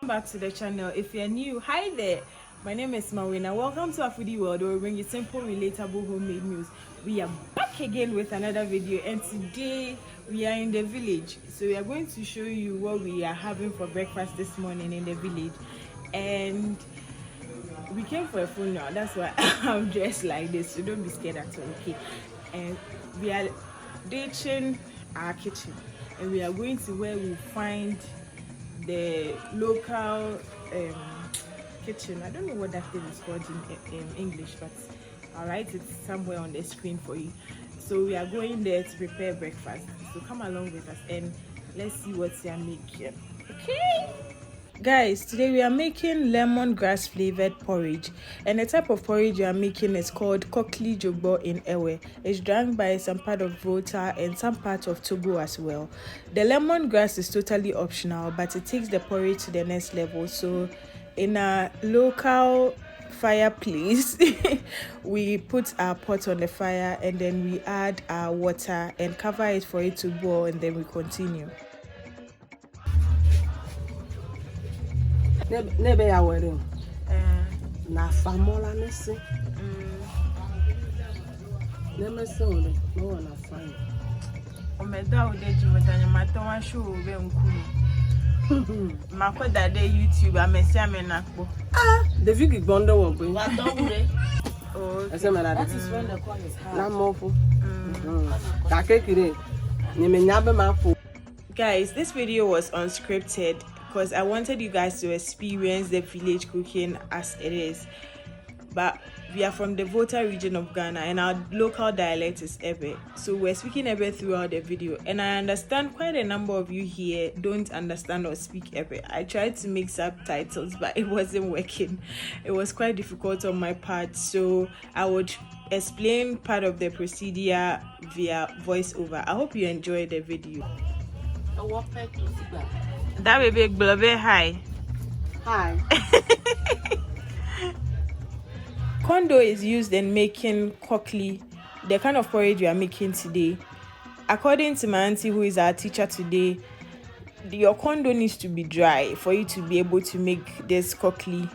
welcome back to the channel. If you're new, hi there. My name is Mawuena. Welcome to our foodie world where we bring you simple, relatable homemade meals. We are back again with another video, and today we are in the village. So we are going to show you what we are having for breakfast this morning in the village. And we came for a funeral, that's why I'm dressed like this, so don't be scared at all, okay? And we are ditching our kitchen and we are going to where we find the local kitchen. I don't know what that thing is called in English, but I'll write it somewhere on the screen for you. So we are going there to prepare breakfast, so come along with us and let's see what we are making. Okay guys, today we are making lemongrass flavored porridge, and the type of porridge we are making is called KORKLUI Dzogbor in Ewe. It's drank by some part of Volta and some part of Togo as well. The lemongrass is totally optional, but it takes the porridge to the next level. So in a local fireplace we put our pot on the fire and then we add our water and cover it for it to boil, and then we continue. Nebe ya wedding. Na famola nese. Neme sole, no na fine. Omeda udeji mutanya matonwa show we nkulu. Makoda de YouTube amesi amenakpo. The vigi gbondo wo gbe. Wa donure. Oh, That is when the corn is hard. Na mofu. Ka kekire. Nyeme nyabe mafu. Guys, this video was unscripted because I wanted you guys to experience the village cooking as it is. But we are from the Volta region of Ghana and our local dialect is Ebe. So we're speaking Ebe throughout the video. And I understand quite a number of you here don't understand or speak Ebe. I tried to make subtitles, but it wasn't working. It was quite difficult on my part. So I would explain part of the procedure via voiceover. I hope you enjoyed the video. That will be global high. Hi. Kondo is used in making KORKLUI, the kind of porridge we are making today. According to my auntie, who is our teacher today, your kondo needs to be dry for you to be able to make this KORKLUI.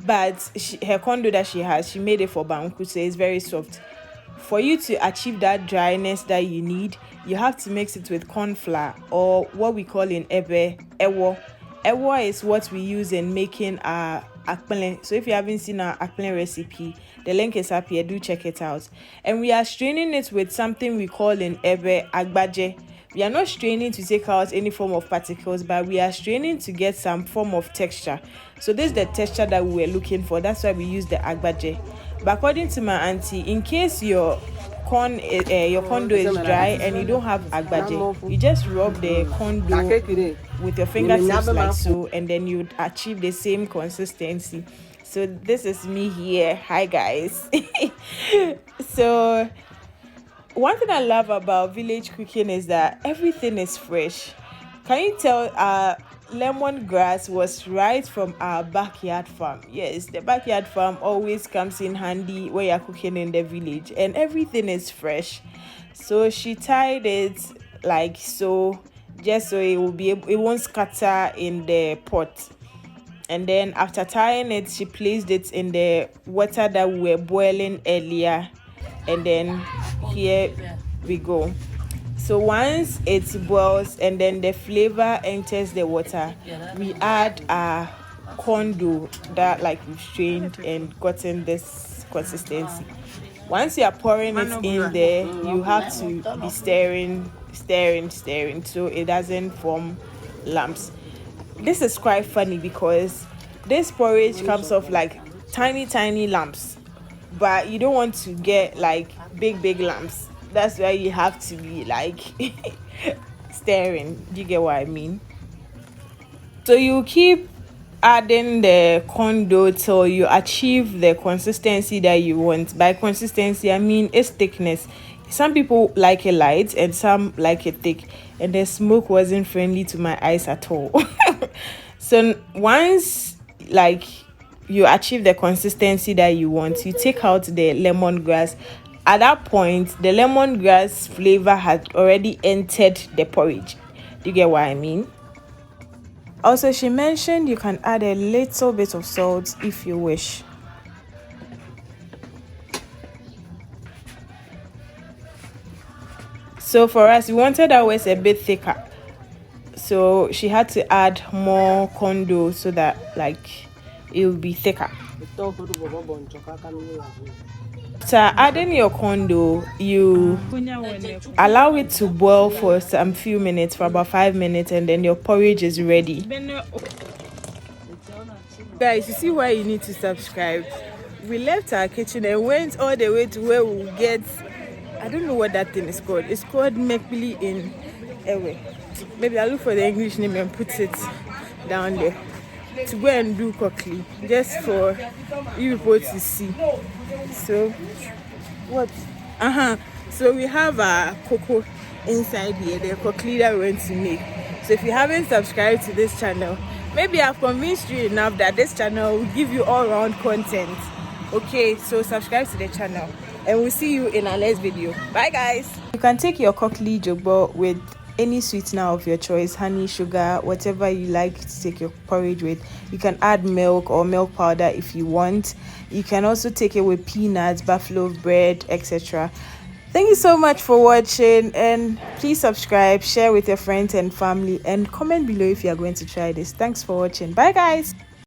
But her kondo that she has, she made it for banku, so it's very soft. For you to achieve that dryness that you need, you have to mix it with corn flour, or what we call in Ebe, ewo. Ewo is what we use in making our akpele. So if you haven't seen our akpele recipe, the link is up here, do check it out. And we are straining it with something we call in Ebe agbaje. We are not straining to take out any form of particles, but we are straining to get some form of texture. So this is the texture that we were looking for. That's why we use the agbaje. But according to my auntie, in case your kondo is dry and you don't have agbaje, you just rub the kondo with your fingertips like so, and then you achieve the same consistency. So this is me here. Hi guys. So one thing I love about village cooking is that everything is fresh. Can you tell lemongrass was right from our backyard farm? Yes, the backyard farm always comes in handy when you're cooking in the village, and everything is fresh. So she tied it like so, just so it won't scatter in the pot. And then after tying it, she placed it in the water that we were boiling earlier, and then here we go. So once it boils and then the flavor enters the water, we add our kondo that like we've strained and gotten this consistency. Once you are pouring it in there, you have to be stirring so it doesn't form lumps. This is quite funny because this porridge comes off like tiny lumps, but you don't want to get like big lumps. That's why you have to be like stirring. Do you get what I mean? So you keep adding the kondo till you achieve the consistency that you want. By consistency, I mean its thickness. Some people like it light and some like it thick, and the smoke wasn't friendly to my eyes at all. So once like you achieve the consistency that you want, you take out the lemongrass. At that point, the lemongrass flavor had already entered the porridge. Do you get what I mean? Also, she mentioned you can add a little bit of salt if you wish. So for us, we wanted ours a bit thicker, so she had to add more kondo so that like it will be thicker. After adding your kondo, you allow it to boil for some few minutes, for about 5 minutes, and then your porridge is ready. Guys, you see why you need to subscribe. We left our kitchen and went all the way to where we will get, I don't know what that thing is called. It's called Mekbili in Ewe. Maybe I'll look for the English name and put it down there. To go and do KORKLUI, just for you people to see. So what? So we have a cocoa inside here, the KORKLUI that we want to make. So if you haven't subscribed to this channel, maybe I've convinced you enough that this channel will give you all round content. Okay, so subscribe to the channel and we'll see you in our next video. Bye guys. You can take your KORKLUI Dzogbor with any sweetener of your choice, honey, sugar, whatever you like to take your porridge with. You can add milk or milk powder if you want. You can also take it with peanuts, buffalo bread, etc. Thank you so much for watching, and please subscribe, share with your friends and family, and comment below if you are going to try this. Thanks for watching. Bye guys.